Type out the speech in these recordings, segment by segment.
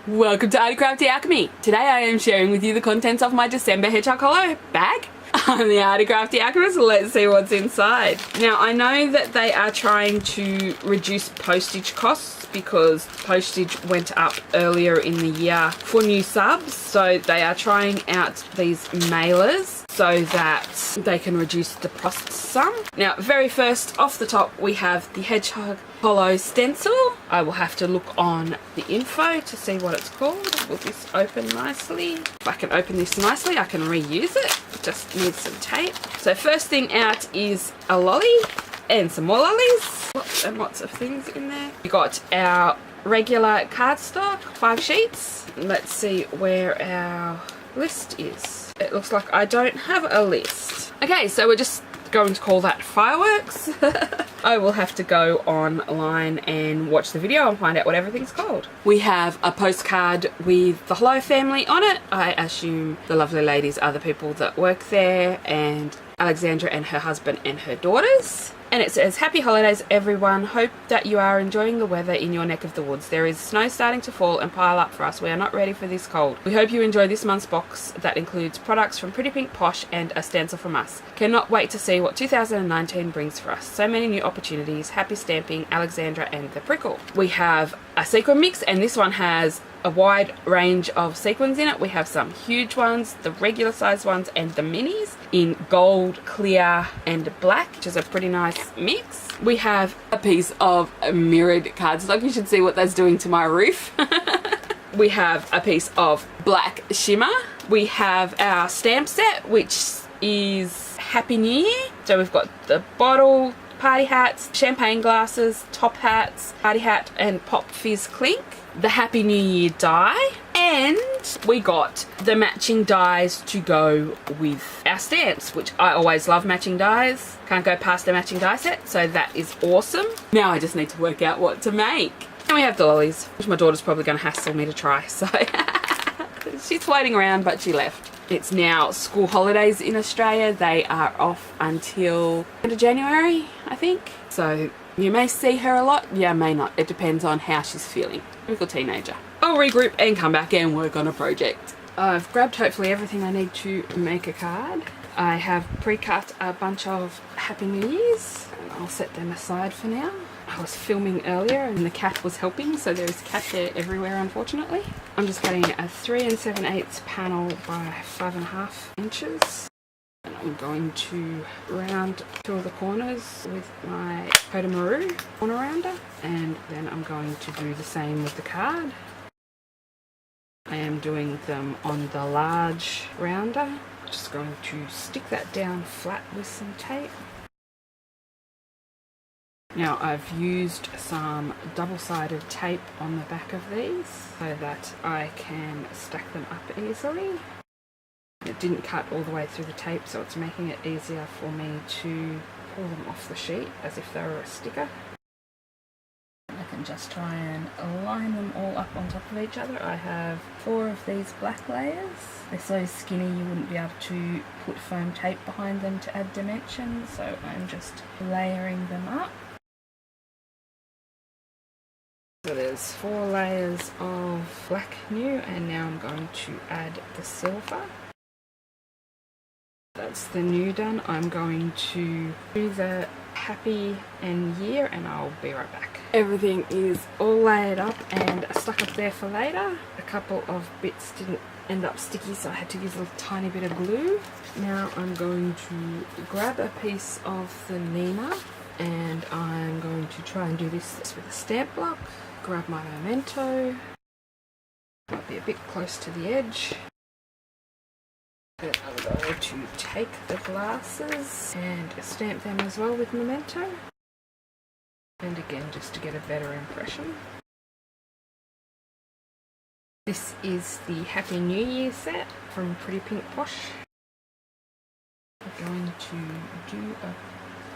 Welcome to Arty Crafty Alchemy. Today I am sharing with you the contents of my December Hedgehog Hollow bag. I'm the Arty Crafty Alchemist, so let's see what's inside. Now I know that they are trying to reduce postage costs because postage went up earlier in the year for new subs, so they are trying out these mailers so that they can reduce the costs some. Now very first off the top we have the Hedgehog Hollow stencil. I will have to look on the info to see what it's called. Will this open nicely? If I can open this nicely I can reuse it. It just needs some tape. So first thing out is a lolly and some more lollies. Lots and lots of things in there. We got our regular cardstock, 5 sheets. Let's see where our list is. It looks like I don't have a list. Okay, so we're just going to call that fireworks. I will have to go online and watch the video and find out what everything's called. We have a postcard with the Hollow family on it. I assume the lovely ladies are the people that work there, and Alexandra and her husband and her daughters. And it says, "Happy holidays everyone, hope that you are enjoying the weather in your neck of the woods. There is snow starting to fall and pile up for us. We are not ready for this cold. We hope you enjoy this month's box that includes products from Pretty Pink, Posh and a stencil from us. Cannot wait to see what 2019 brings for us. So many new opportunities. Happy stamping, Alexandra and the Prickle." We have a sequin mix, and this one has a wide range of sequins in it. We have some huge ones, the regular size ones and the minis in gold, clear and black, which is a pretty nice mix. We have a piece of mirrored cardstock. You should see what that's doing to my roof. We have a piece of black shimmer. We have our stamp set, which is Happy New Year. So we've got the bottle, party hats, champagne glasses, top hats, party hat and pop fizz clink, the Happy New Year die, and we got the matching dies to go with our stamps, which I always love matching dies. Can't go past the matching die set, so that is awesome. Now I just need to work out what to make. And we have the lollies, which my daughter's probably going to hassle me to try, so she's floating around but she left. It's now school holidays in Australia. They are off until end of January, I think. So you may see her a lot, yeah, may not. It depends on how she's feeling. Typical teenager. I'll regroup and come back and work on a project. I've grabbed hopefully everything I need to make a card. I have pre-cut a bunch of Happy New Year's, and I'll set them aside for now. I was filming earlier and the cat was helping, so there is cat hair everywhere unfortunately. I'm just cutting a 3 7/8 panel by 5.5 inches. And I'm going to round 2 of the corners with my Kodamaru corner rounder, and then I'm going to do the same with the card. I am doing them on the large rounder. Just going to stick that down flat with some tape. Now I've used some double-sided tape on the back of these so that I can stack them up easily. It didn't cut all the way through the tape, so it's making it easier for me to pull them off the sheet as if they were a sticker. I can just try and line them all up on top of each other. I have 4 of these black layers. They're so skinny you wouldn't be able to put foam tape behind them to add dimension, so I'm just layering them up. So there's 4 layers of black new, and now I'm going to add the silver. That's the new done. I'm going to do the happy and year and I'll be right back. Everything is all layered up and stuck up there for later. A couple of bits didn't end up sticky, so I had to use a tiny bit of glue. Now I'm going to grab a piece of the Nina and I'm going to try and do this with a stamp block. Grab my memento. Might be a bit close to the edge. Then I'm going to take the glasses and stamp them as well with memento. And again, just to get a better impression. This is the Happy New Year set from Pretty Pink, Posh. I'm going to do a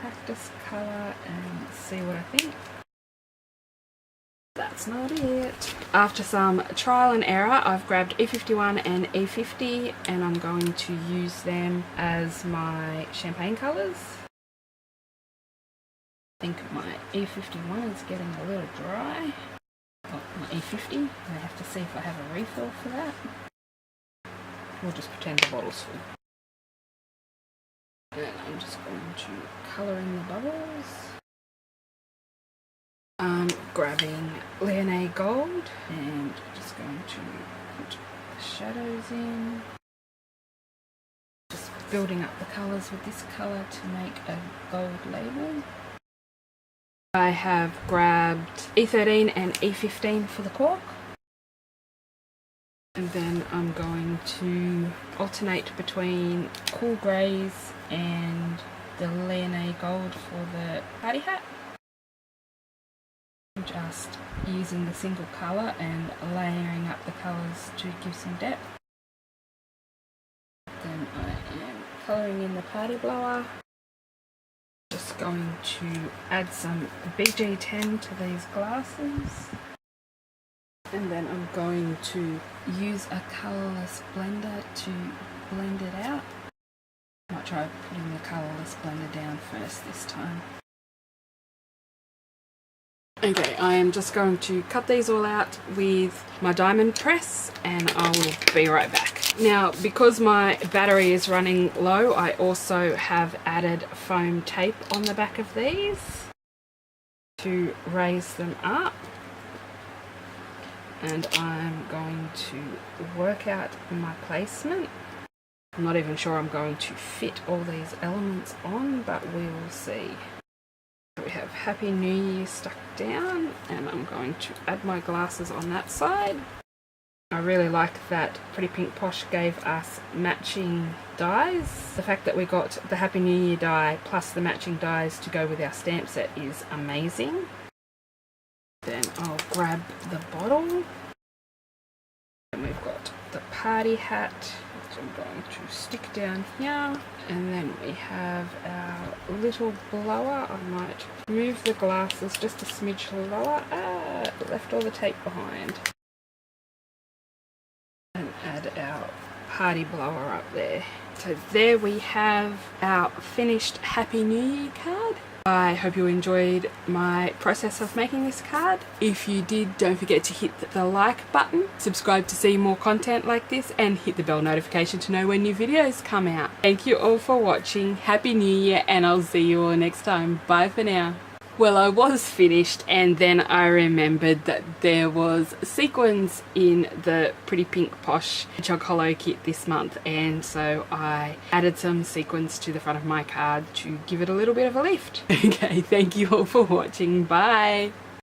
practice colour and see what I think. That's not it. After some trial and error, I've grabbed E51 and E50 and I'm going to use them as my champagne colours. I think my E51 is getting a little dry. Oh, my E50. I have to see if I have a refill for that. We'll just pretend the bottle's full. And I'm just going to colour in the bubbles. I'm grabbing Leonay Gold and just going to put the shadows in. Just building up the colours with this colour to make a gold label. I have grabbed E13 and E15 for the cork. And then I'm going to alternate between cool greys and the Leonay Gold for the party hat. Just using the single colour and layering up the colours to give some depth. Then I am colouring in the party blower. Just going to add some BG10 to these glasses. And then I'm going to use a colourless blender to blend it out. I might try putting the colourless blender down first this time. Okay, I am just going to cut these all out with my diamond press and I will be right back. Now, because my battery is running low, I also have added foam tape on the back of these to raise them up. And I'm going to work out my placement. I'm not even sure I'm going to fit all these elements on, but we will see. We have Happy New Year stuck down, and I'm going to add my glasses on that side. I really like that Pretty Pink Posh gave us matching dies. The fact that we got the Happy New Year die plus the matching dies to go with our stamp set is amazing. Then I'll grab the bottle. And we've got the party hat, which I'm going to stick down here. And then we have our little blower. I might move the glasses just a smidge lower. Left all the tape behind. And add our party blower up there. So there we have our finished Happy New Year card. I hope you enjoyed my process of making this card. If you did, don't forget to hit the like button, subscribe to see more content like this, and hit the bell notification to know when new videos come out. Thank you all for watching. Happy New Year, and I'll see you all next time. Bye for now. Well, I was finished and then I remembered that there was sequins in the Pretty Pink Posh Hedgehog Hollow kit this month, and so I added some sequins to the front of my card to give it a little bit of a lift. Okay, thank you all for watching. Bye!